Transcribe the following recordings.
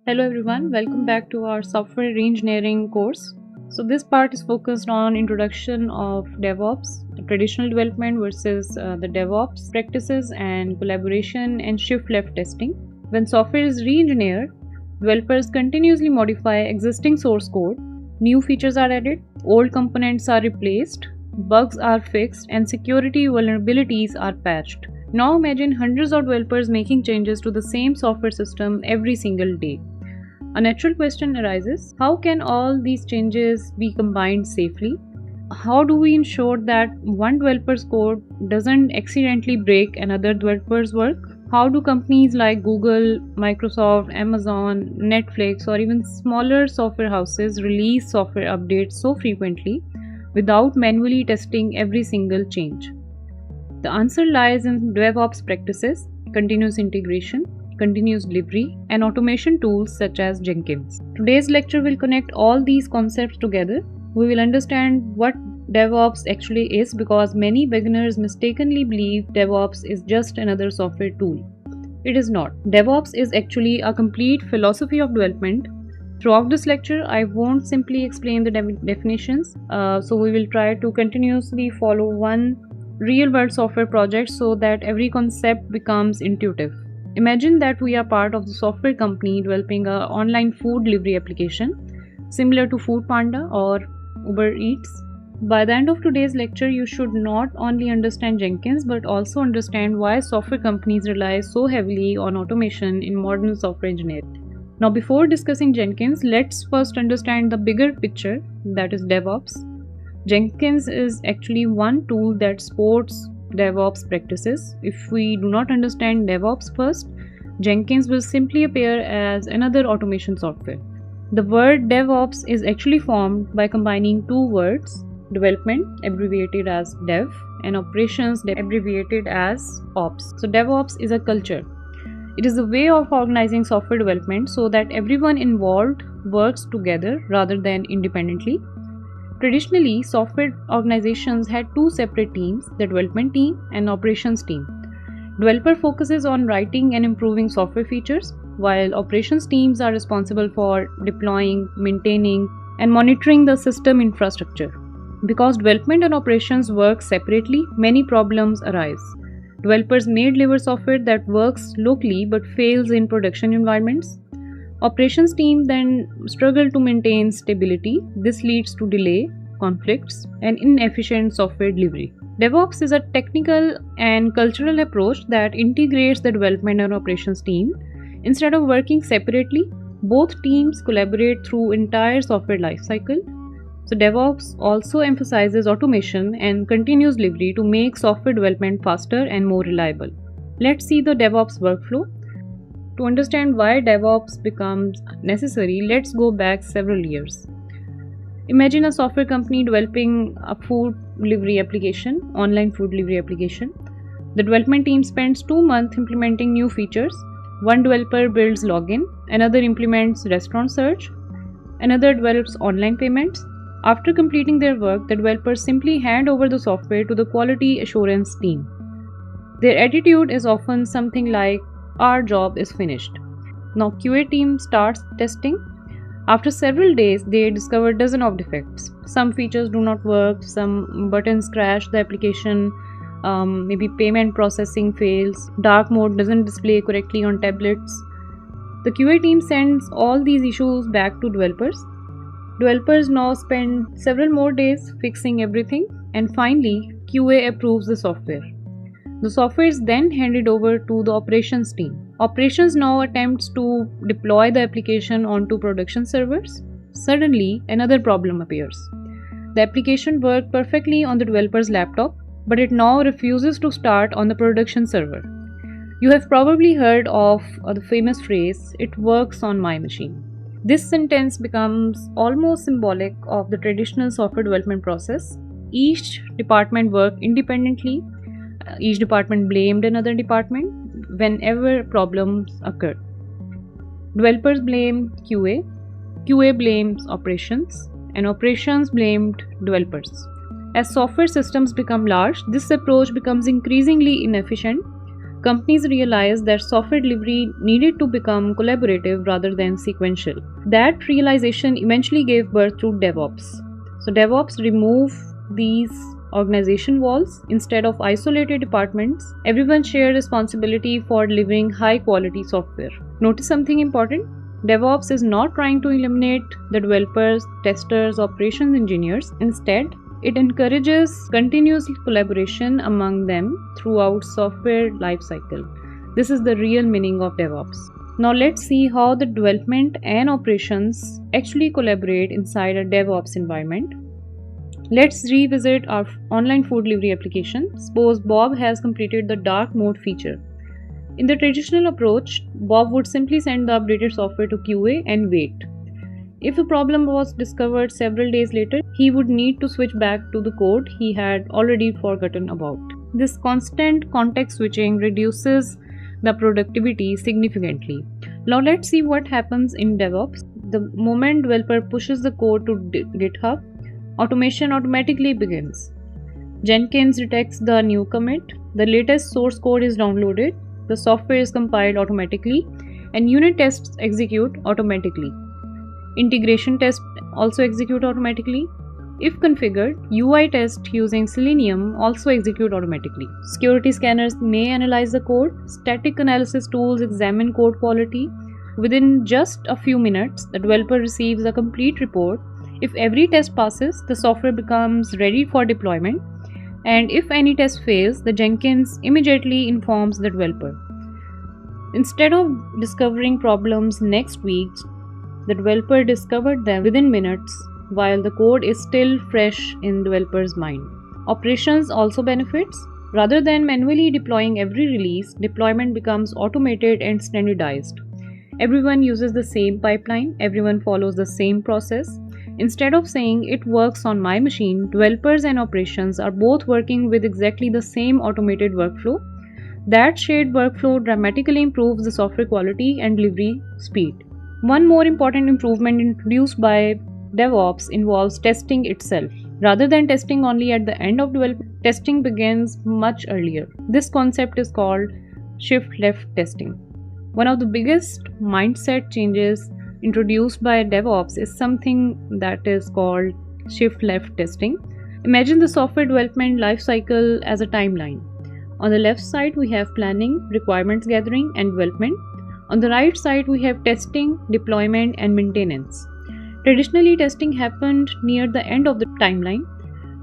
Hello everyone, welcome back to our software reengineering course. So this part is focused on introduction of DevOps, traditional development versus the DevOps practices and collaboration and shift left testing. When software is reengineered, developers continuously modify existing source code, new features are added, old components are replaced, bugs are fixed, and security vulnerabilities are patched. Now imagine hundreds of developers making changes to the same software system every single day. A natural question arises: how can all these changes be combined safely? How do we ensure that one developer's code doesn't accidentally break another developer's work? How do companies like Google, Microsoft, Amazon, Netflix, or even smaller software houses release software updates so frequently without manually testing every single change? The answer lies in DevOps practices, continuous integration, continuous delivery, and automation tools such as Jenkins. Today's lecture will connect all these concepts together. We will understand what DevOps actually is, because many beginners mistakenly believe DevOps is just another software tool. It is not. DevOps is actually a complete philosophy of development. Throughout this lecture, I won't simply explain the definitions, so we will try to continuously follow one real-world software project so that every concept becomes intuitive. Imagine that we are part of the software company developing an online food delivery application similar to Food Panda or Uber Eats. By the end of today's lecture, you should not only understand Jenkins but also understand why software companies rely so heavily on automation in modern software engineering. Now, before discussing Jenkins, let's first understand the bigger picture, that is DevOps. Jenkins is actually one tool that supports DevOps practices. If we do not understand DevOps first, Jenkins will simply appear as another automation software. The word DevOps is actually formed by combining two words: development, abbreviated as Dev, and operations, abbreviated as Ops. So DevOps is a culture. It is a way of organizing software development so that everyone involved works together rather than independently. Traditionally, software organizations had two separate teams, the development team and operations team. Developer focuses on writing and improving software features, while operations teams are responsible for deploying, maintaining, and monitoring the system infrastructure. Because development and operations work separately, many problems arise. Developers may deliver software that works locally but fails in production environments. Operations team then struggle to maintain stability. This leads to delay, conflicts, and inefficient software delivery. DevOps is a technical and cultural approach that integrates the development and operations team. Instead of working separately, both teams collaborate through entire software lifecycle. So DevOps also emphasizes automation and continuous delivery to make software development faster and more reliable. Let's see the DevOps workflow. To understand why DevOps becomes necessary, let's go back several years. Imagine a software company developing a food delivery application, online food delivery application. The development team spends 2 months implementing new features. One developer builds login, another implements restaurant search, another develops online payments. After completing their work, the developers simply hand over the software to the quality assurance team. Their attitude is often something like, "Our job is finished." Now QA team starts testing. After several days, they discover dozens of defects. Some features do not work, some buttons crash the application, maybe payment processing fails, dark mode doesn't display correctly on tablets. The QA team sends all these issues back to developers. Developers now spend several more days fixing everything, and finally QA approves the software. The software is then handed over to the operations team. Operations now attempts to deploy the application onto production servers. Suddenly, another problem appears. The application worked perfectly on the developer's laptop, but it now refuses to start on the production server. You have probably heard of the famous phrase, "It works on my machine." This sentence becomes almost symbolic of the traditional software development process. Each department worked independently. Each department blamed another department whenever problems occurred. Developers blame QA, QA blames operations, and operations blamed developers. As software systems become large, this approach becomes increasingly inefficient. companies realized that software delivery needed to become collaborative rather than sequential. That realization eventually gave birth to DevOps. So DevOps remove these organization walls. Instead of isolated departments, everyone shared responsibility for delivering high quality software. Notice something important? DevOps is not trying to eliminate the developers, testers, operations engineers. Instead, it encourages continuous collaboration among them throughout software lifecycle. This is the real meaning of DevOps. Now let's see how the development and operations actually collaborate inside a DevOps environment. Let's revisit our online food delivery application. Suppose Bob has completed the dark mode feature. In the traditional approach, Bob would simply send the updated software to QA and wait. If a problem was discovered several days later, he would need to switch back to the code he had already forgotten about. This constant context switching reduces the productivity significantly. Now let's see what happens in DevOps. The moment developer pushes the code to GitHub, automation automatically begins. Jenkins detects the new commit, the latest source code is downloaded, the software is compiled automatically, and unit tests execute automatically. Integration tests also execute automatically. If configured, UI tests using Selenium also execute automatically. Security scanners may analyze the code. Static analysis tools examine code quality. Within just a few minutes, the developer receives a complete report. If every test passes, the software becomes ready for deployment. And if any test fails, the Jenkins immediately informs the developer. Instead of discovering problems next week, the developer discovered them within minutes while the code is still fresh in developer's mind. Operations also benefits. Rather than manually deploying every release, deployment becomes automated and standardized. Everyone uses the same pipeline, everyone follows the same process. Instead of saying it works on my machine, developers and operations are both working with exactly the same automated workflow. That shared workflow dramatically improves the software quality and delivery speed. One more important improvement introduced by DevOps involves testing itself. Rather than testing only at the end of development, testing begins much earlier. This concept is called shift-left testing. One of the biggest mindset changes introduced by DevOps is something that is called shift-left testing. Imagine the software development lifecycle as a timeline. On the left side, we have planning, requirements gathering, and development. On the right side, we have testing, deployment, and maintenance. Traditionally, testing happened near the end of the timeline,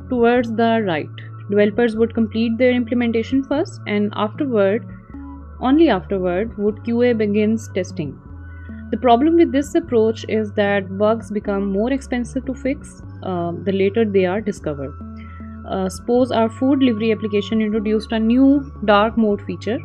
towards the right. Developers would complete their implementation first, and only afterward, would QA begins testing. The problem with this approach is that bugs become more expensive to fix the later they are discovered. Suppose our food delivery application introduced a new dark mode feature.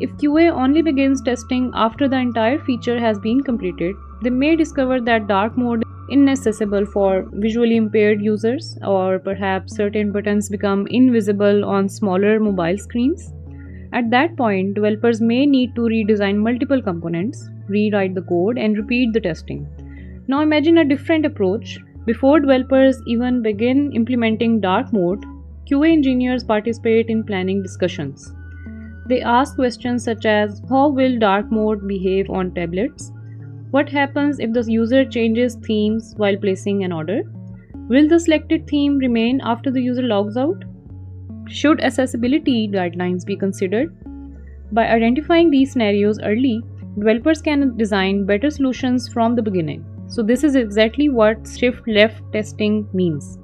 If QA only begins testing after the entire feature has been completed, they may discover that dark mode is inaccessible for visually impaired users, or perhaps certain buttons become invisible on smaller mobile screens. At that point, developers may need to redesign multiple components, rewrite the code, and repeat the testing. Now imagine a different approach. Before developers even begin implementing dark mode, QA engineers participate in planning discussions. They ask questions such as, how will dark mode behave on tablets? What happens if the user changes themes while placing an order? Will the selected theme remain after the user logs out? Should accessibility guidelines be considered? By identifying these scenarios early, developers can design better solutions from the beginning. So this is exactly what shift-left testing means.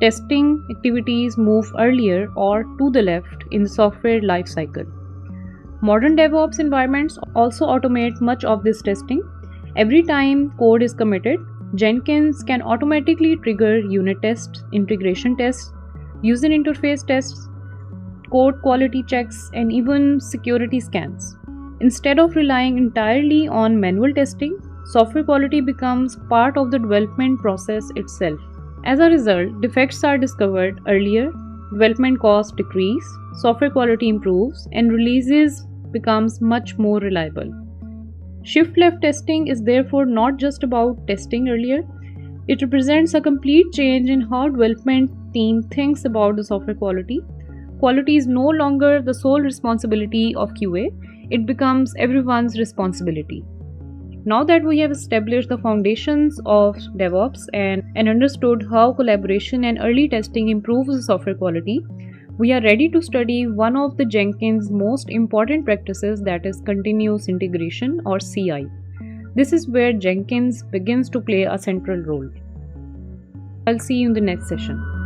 Testing activities move earlier or to the left in the software lifecycle. Modern DevOps environments also automate much of this testing. Every time code is committed, Jenkins can automatically trigger unit tests, integration tests, user interface tests, code quality checks, and even security scans. Instead of relying entirely on manual testing, software quality becomes part of the development process itself. As a result, defects are discovered earlier, development costs decrease, software quality improves, and releases becomes much more reliable. Shift-left testing is therefore not just about testing earlier. It represents a complete change in how development team thinks about the software quality. quality is no longer the sole responsibility of QA, it becomes everyone's responsibility. Now that we have established the foundations of DevOps and understood how collaboration and early testing improves the software quality, we are ready to study one of the Jenkins' most important practices, that is continuous integration or CI. This is where Jenkins begins to play a central role. I'll see you in the next session.